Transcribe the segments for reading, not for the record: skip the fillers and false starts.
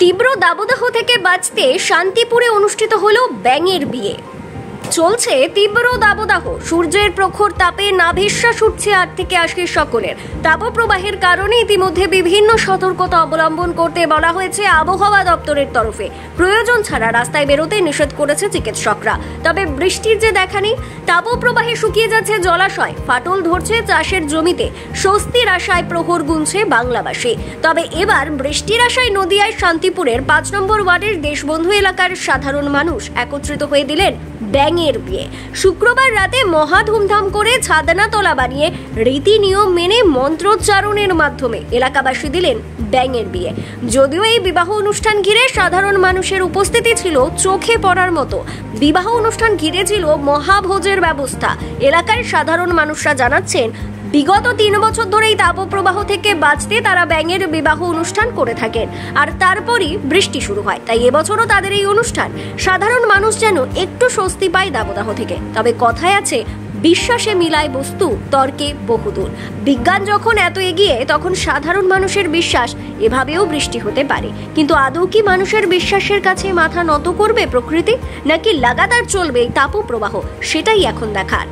তীব্র দাবদাহ থেকে বাঁচতে শান্তিপুরে অনুষ্ঠিত হলো ব্যাঙের বিয়ে। চলছে তীব্র দাবদাহ, সূর্যের প্রখর তাপে নাভিশ্বাস উঠছে 8 থেকে 80 সকলের। তাপপ্রবাহের কারণে ইতিমধ্যে বিভিন্ন সতর্কতা অবলম্বন করতে বলা হয়েছে আবহাওয়া দপ্তরের তরফে। প্রয়োজন ছাড়া রাস্তায় বেরোতে নিষেধ করেছে চিকিৎসকরা। তবে বৃষ্টির যে দেখা নেই, তাপপ্রবাহে শুকিয়ে যাচ্ছে জলাশয়, ফাটল ধরছে চাষের জমিতে, স্বস্তির আশায় প্রহর গুনছে বাংলাবাসী। তবে এবার বৃষ্টির আশায় নদিয়ায় শান্তিপুরের 5 নম্বর ওয়ার্ডের দেশবন্ধু এলাকার সাধারণ মানুষ একত্রিত হয়ে দিলেন ব্যাঙের বিয়ে। শুক্রবার রাতে মহা ধুমধাম করে ছাদনাতলা বানিয়ে রীতি নিয়ম মেনে মন্ত্রোচ্চারণের মাধ্যমে এলাকাবাসী দিলেন ব্যাঙের বিয়ে। যদিও এই বিবাহ অনুষ্ঠান ঘিরে সাধারণ মানুষের উপস্থিতি ছিল চোখে পড়ার মতো। বিবাহ অনুষ্ঠান ঘিরে ছিল মহাভোজের ব্যবস্থা। এলাকার সাধারণ মানুষরা জানাচ্ছেন, বিগত 3 বছর ধরেই তাপপ্রবাহ থেকে বাঁচতে তারা ব্যাঙের বিবাহ অনুষ্ঠান করে থাকেন, আর তারপরই বৃষ্টি শুরু হয়। তাই এবছরও তাদের এই অনুষ্ঠান। সাধারণ মানুষ যেন একটু স্বস্তি পায় দাবদাহ থেকে। তবে কথায় আছে, বিশ্বাসে মিলায় বস্তু, তর্কে বহুদূর। বিজ্ঞান যখন এত এগিয়ে, তখন সাধারণ মানুষের বিশ্বাস এভাবেও বৃষ্টি হতে পারে। কিন্তু আদৌ কি মানুষের বিশ্বাসের কাছে মাথা নত করবে প্রকৃতি, নাকি লাগাতার চলবে এই তাপপ্রবাহ? সেটাই এখন দেখার।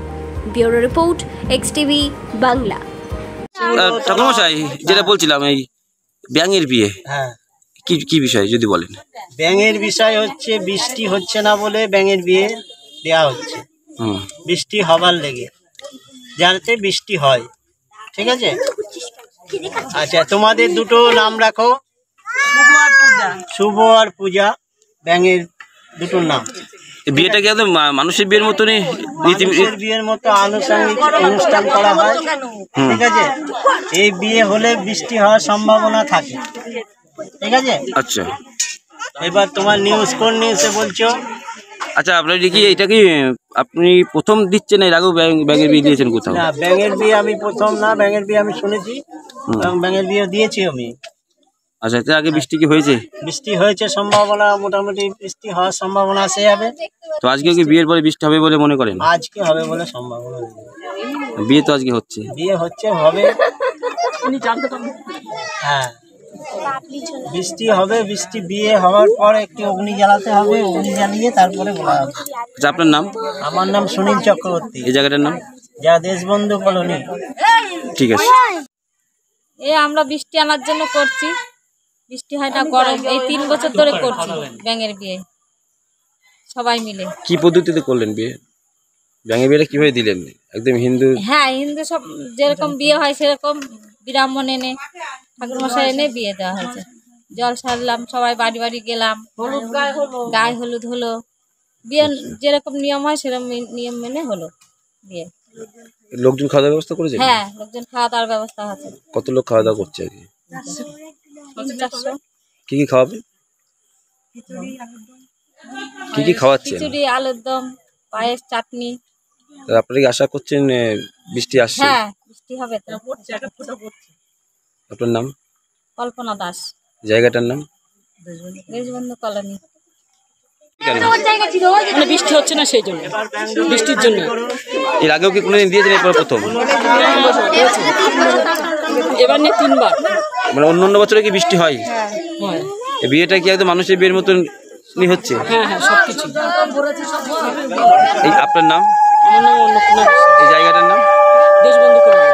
Bureau report, XTV Bangla. ঠাকুরমশাই, যেটা বলছিলাম, এই ব্যাঙের বিয়ে, কি বিষয় যদি বলেন? ব্যাঙের বিষয় হচ্ছে, বৃষ্টি হচ্ছে না বলে ব্যাঙের বিয়ে দেয়া হচ্ছে। বৃষ্টি হবার লেগে, যাতে বৃষ্টি হয়। ঠিক আছে, আচ্ছা, তোমাদের দুটো নাম রাখো, শুভ আর পূজা। ব্যাঙের দুটোর নাম। বিয়েটা কি একদম মানুষের বিয়ের মতনই, বিয়ের মতো আনুষঙ্গিক অনুষ্ঠান করা হয়। ঠিক আছে, এই বিয়ে হলে বৃষ্টি হওয়ার সম্ভাবনা থাকে। ঠিক আছে, আচ্ছা। এবার তোমার নিউজ, কোন নিউজে বলছো? আচ্ছা, আপনার কি এটা কি আপনি প্রথম দিচ্ছেন, এর আগেও ব্যাঙের বিয়ে দিয়েছেন কোথাও? না, ব্যাঙের বিয়ে আমি প্রথম না। ব্যাঙের বিয়ে আমি শুনেছি এবং ব্যাঙের বিয়ে দিয়েছি আমি। আচ্ছা, এর আগে বৃষ্টি কি হয়েছে? বৃষ্টি হয়েছে, সম্ভাবনা মোটামুটি বৃষ্টি হওয়ার সম্ভাবনা আছে যাবে। তো আজকে কি বিয়ের পরে বৃষ্টি হবে বলে মনে করেন? আজকে হবে বলে সম্ভাবনা। বিয়ে তো আজকে হচ্ছে, বিয়ে হচ্ছে, হবে। হ্যাঁ, বৃষ্টি হবে। বৃষ্টি বিয়ে হওয়ার পর একটি অগ্নি জ্বালাতে হবে। অগ্নি জ্বালিয়ে তারপরে বলা হবে। আচ্ছা, আপনার নাম? আমার নাম সুনীল চক্রবর্তী। এই জায়গাটার নাম? যা দেশবন্ধু কলোনি। ঠিক আছে। আমরা বৃষ্টি আনার জন্য করছি। বৃষ্টি হয় না, গরম। এই 3 বছর ধরে করছি ব্যাঙের বিয়ে, সবাই মিলে। কি পদ্ধতিতে করলেন বিয়ে? ব্যাঙের বিয়েটা কিভাবে দিলেন? একদম হিন্দু? হ্যাঁ, হিন্দু সব যেরকম বিয়ে হয় সেরকম ব্রাহ্মণ এনে, ঠাকুরমশাই এনে বিয়ে দেওয়া হয়েছে। জল সারলাম, সবাই বাড়ি বাড়ি গেলাম, গায়ে হলুদ হলো। বিয়ে যেরকম নিয়ম হয় সেরকম নিয়ম মেনে হলো বিয়ে। লোকজন খাওয়া দাওয়ার ব্যবস্থা করেছে? হ্যাঁ, লোকজন খাওয়া দাওয়ার ব্যবস্থা আছে। কত লোক খাওয়া দাওয়া করছে আর কি? 400। কি কি খাওয়াবে? কি কি খাওয়াচ্ছেন? খিচুড়ি, আলুর দম, পায়েস, চাটনি। আপনারা কি আশা করছেন বৃষ্টি আসছে? হ্যাঁ, বৃষ্টি হবে তো। আপনার নাম? কল্পনা দাস। জায়গাটার নাম? দেশবন্ধু কলোনি। বৃষ্টি হচ্ছে না, সেই জন্য, বৃষ্টির জন্য। এর আগেও কি কোনোদিন দিয়েছেন? এরপর প্রথম? এবার নিয়ে 3 বার। মানে অন্য বছরে কি বৃষ্টি হয়? এই বিয়েটা কি একদম মানুষের বিয়ের মতন হচ্ছে? হ্যাঁ হ্যাঁ, সবকিছু। এই আপনার নাম? আমার নাম অন্নপূর্ণা। এই জায়গাটার নাম? দেশবন্ধু কলোনি।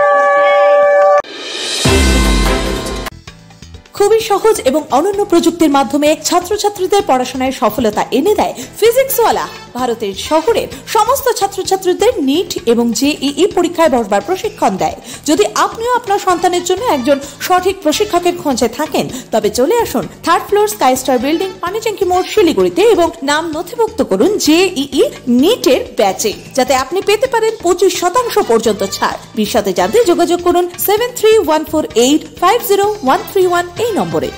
খুবই সহজ এবং অনন্য প্রযুক্তির মাধ্যমে ছাত্রছাত্রীদের পড়াশোনায় সফলতা এনে দেয় ফিজিক্সওয়ালা। ভারতের শহরের সমস্ত ছাত্রছাত্রীদের নিট এবং জেইই পরীক্ষায় বসবার প্রশিক্ষণ দেয়। যদি আপনিও আপনার সন্তানের জন্য একজন সঠিক প্রশিক্ষকের খোঁজে থাকেন, তবে চলে আসুন 3rd floor sky star building, Panitanki মোড়, শিলিগুড়িতে, এবং নাম নথিভুক্ত করুন জেইই নিটের ব্যাচে, যাতে আপনি পেতে পারেন 25% পর্যন্ত ছাড়। বিশদে জানতে যোগাযোগ করুন 7314850131 এই নম্বরে।